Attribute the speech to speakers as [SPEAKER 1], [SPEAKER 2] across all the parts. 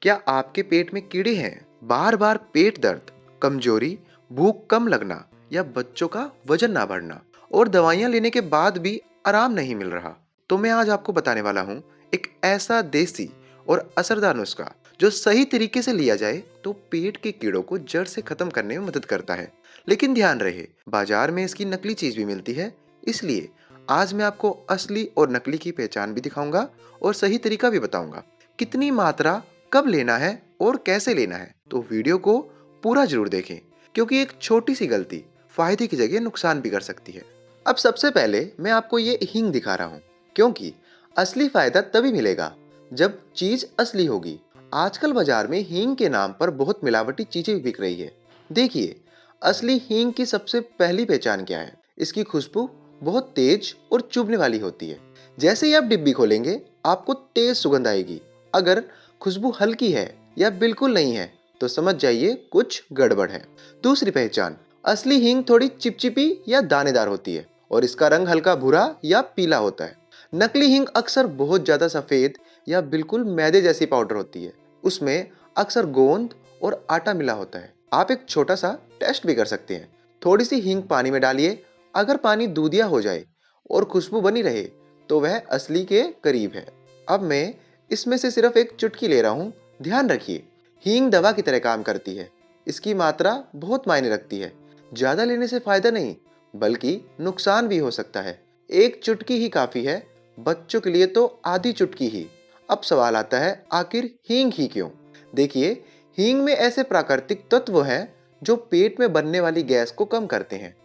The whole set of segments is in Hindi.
[SPEAKER 1] क्या आपके पेट में कीड़े हैं? बार बार पेट दर्द, कमजोरी, भूख कम लगना या बच्चों का वजन ना बढ़ना और दवाइयां लेने के बाद भी आराम नहीं मिल रहा? तो मैं आज आपको बताने वाला हूँ एक ऐसा देसी और असरदार नुस्खा जो सही तरीके से लिया जाए तो पेट के कीड़ों को जड़ से खत्म करने में मदद करता है। लेकिन ध्यान रहे, बाजार में इसकी नकली चीज भी मिलती है। इसलिए आज मैं आपको असली और नकली की पहचान भी दिखाऊंगा और सही तरीका भी बताऊंगा। कितनी मात्रा, कब लेना है और कैसे लेना है, तो वीडियो को पूरा जरूर देखें, क्योंकि एक छोटी सी गलती फायदे की जगह नुकसान भी कर सकती है। अब सबसे पहले मैं आपको ये हींग दिखा रहा हूँ, क्योंकि असली फायदा तभी मिलेगा जब चीज असली होगी। आजकल बाजार में हींग के नाम पर बहुत मिलावटी चीजें भी बिक रही है। देखिए, असली हींग की सबसे पहली पहचान क्या है? इसकी खुशबू बहुत तेज और चुभने वाली होती है। जैसे ही आप डिब्बी खोलेंगे, आपको तेज सुगंध आएगी। अगर खुशबू हल्की है या बिल्कुल नहीं है, तो समझ जाइए कुछ गड़बड़ है। दूसरी पहचान, असली हींग थोड़ी चिपचिपी या दानेदार होती है और इसका रंग हल्का भूरा या पीला होता है। नकली हींग अक्सर बहुत ज्यादा सफेद या बिल्कुल मैदे जैसी पाउडर होती है। उसमें अक्सर गोंद और आटा मिला होता है। आप एक छोटा सा टेस्ट भी कर सकते हैं। थोड़ी सी हींग पानी में डालिए। अगर पानी दूधिया हो जाए और खुशबू बनी रहे, तो वह असली के करीब है। अब मैं इसमें से सिर्फ एक चुटकी ले रहा हूँ। ध्यान रखिए, हींग दवा की तरह काम करती है। इसकी मात्रा बहुत मायने रखती है। ज्यादा लेने से फायदा नहीं, बल्कि नुकसान भी हो सकता है। एक चुटकी ही काफी है, बच्चों के लिए तो आधी चुटकी ही। अब सवाल आता है, आखिर हींग ही क्यों? देखिए, हींग में ऐसे प्राकृतिक तत्व हैं जो पेट में बनने वाली गैस को कम करते हैं,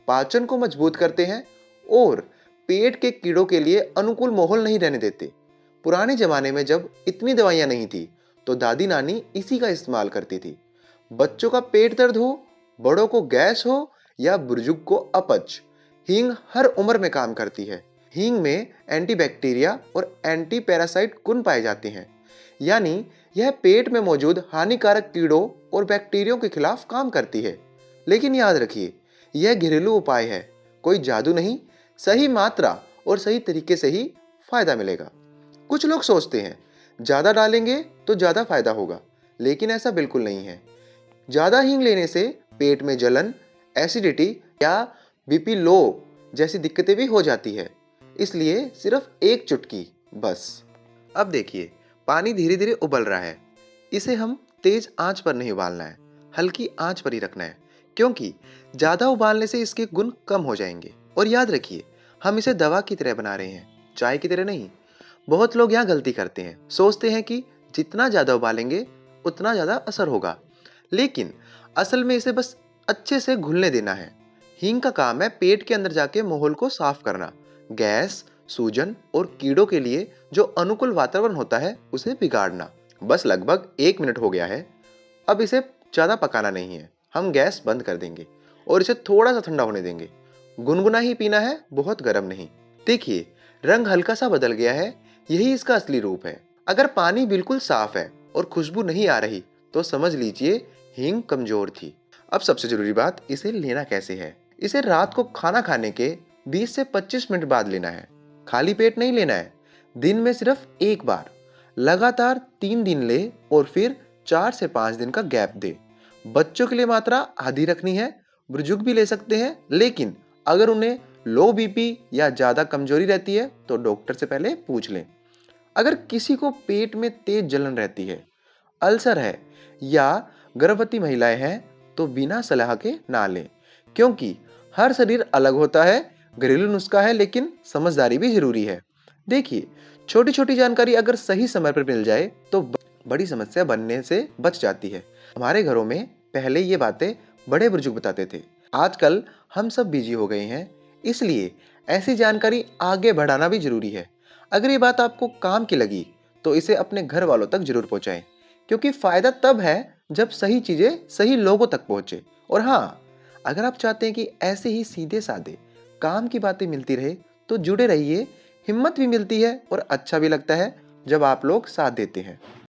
[SPEAKER 1] पाचन को मजबूत करते हैं और पेट के कीड़ों के लिए अनुकूल माहौल नहीं रहने देते। पुराने जमाने में जब इतनी दवाइयां नहीं थी, तो दादी नानी इसी का इस्तेमाल करती थी। बच्चों का पेट दर्द हो, बड़ों को गैस हो या बुजुर्ग को अपच, हींग हर उम्र में काम करती है। हींग में एंटीबैक्टीरिया और एंटी पैरासाइट गुण पाए जाते हैं, यानी यह पेट में मौजूद हानिकारक कीड़ों और बैक्टीरियों के खिलाफ काम करती है। लेकिन याद रखिए, यह घरेलू उपाय है, कोई जादू नहीं। सही मात्रा और सही तरीके से ही फायदा मिलेगा। कुछ लोग सोचते हैं ज्यादा डालेंगे तो ज्यादा फायदा होगा, लेकिन ऐसा बिल्कुल नहीं है। ज्यादा हींग लेने से पेट में जलन, एसिडिटी या बीपी लो जैसी दिक्कतें भी हो जाती है। इसलिए सिर्फ एक चुटकी बस। अब देखिए, पानी धीरे धीरे उबल रहा है। इसे हम तेज आंच पर नहीं उबालना है, हल्की आंच पर ही रखना है, क्योंकि ज्यादा उबालने से इसके गुण कम हो जाएंगे। और याद रखिए, हम इसे दवा की तरह बना रहे हैं, चाय की तरह नहीं। बहुत लोग यहाँ गलती करते हैं, सोचते हैं कि जितना ज्यादा उबालेंगे उतना ज्यादा असर होगा, लेकिन असल में इसे बस अच्छे से घुलने देना है। हींग का काम है पेट के अंदर जाके माहौल को साफ करना, गैस, सूजन और कीड़ों के लिए जो अनुकूल वातावरण होता है उसे बिगाड़ना। बस लगभग 1 मिनट हो गया है। अब इसे ज्यादा पकाना नहीं है, हम गैस बंद कर देंगे और इसे थोड़ा सा ठंडा होने देंगे। गुनगुना ही पीना है, बहुत गर्म नहीं। देखिए, रंग हल्का सा बदल गया है, यही इसका असली रूप है। अगर पानी बिल्कुल साफ है और खुशबू नहीं आ रही, तो समझ लीजिए हींग कमजोर थी। अब सबसे जरूरी बात, इसे लेना कैसे है? इसे रात को खाना खाने के 20 से 25 मिनट बाद लेना है। खाली पेट नहीं लेना है। दिन में सिर्फ एक बार, लगातार 3 दिन ले और फिर 4 से 5 दिन का गैप दे। बच्चों के लिए मात्रा आधी रखनी है, बुजुर्ग भी ले सकते हैं, लेकिन अगर उन्हें लो बीपी या ज्यादा कमजोरी रहती है तो डॉक्टर से पहले पूछ लें। अगर किसी को पेट में तेज जलन रहती है, अल्सर है या गर्भवती महिलाएं हैं, तो बिना सलाह के ना लें, क्योंकि हर शरीर अलग होता है। घरेलू नुस्खा है, लेकिन समझदारी भी जरूरी है। देखिए, छोटी छोटी जानकारी अगर सही समय पर मिल जाए तो बड़ी समस्या बनने से बच जाती है। हमारे घरों में पहले ये बातें बड़े बुजुर्ग बताते थे। आजकल हम सब बिजी हो गए हैं, इसलिए ऐसी जानकारी आगे बढ़ाना भी जरूरी है। अगर ये बात आपको काम की लगी, तो इसे अपने घर वालों तक जरूर पहुंचाएं, क्योंकि फायदा तब है जब सही चीजें सही लोगों तक पहुंचे। और हाँ, अगर आप चाहते हैं कि ऐसे ही सीधे साधे काम की बातें मिलती रहे, तो जुड़े रहिए। हिम्मत भी मिलती है और अच्छा भी लगता है जब आप लोग साथ देते हैं।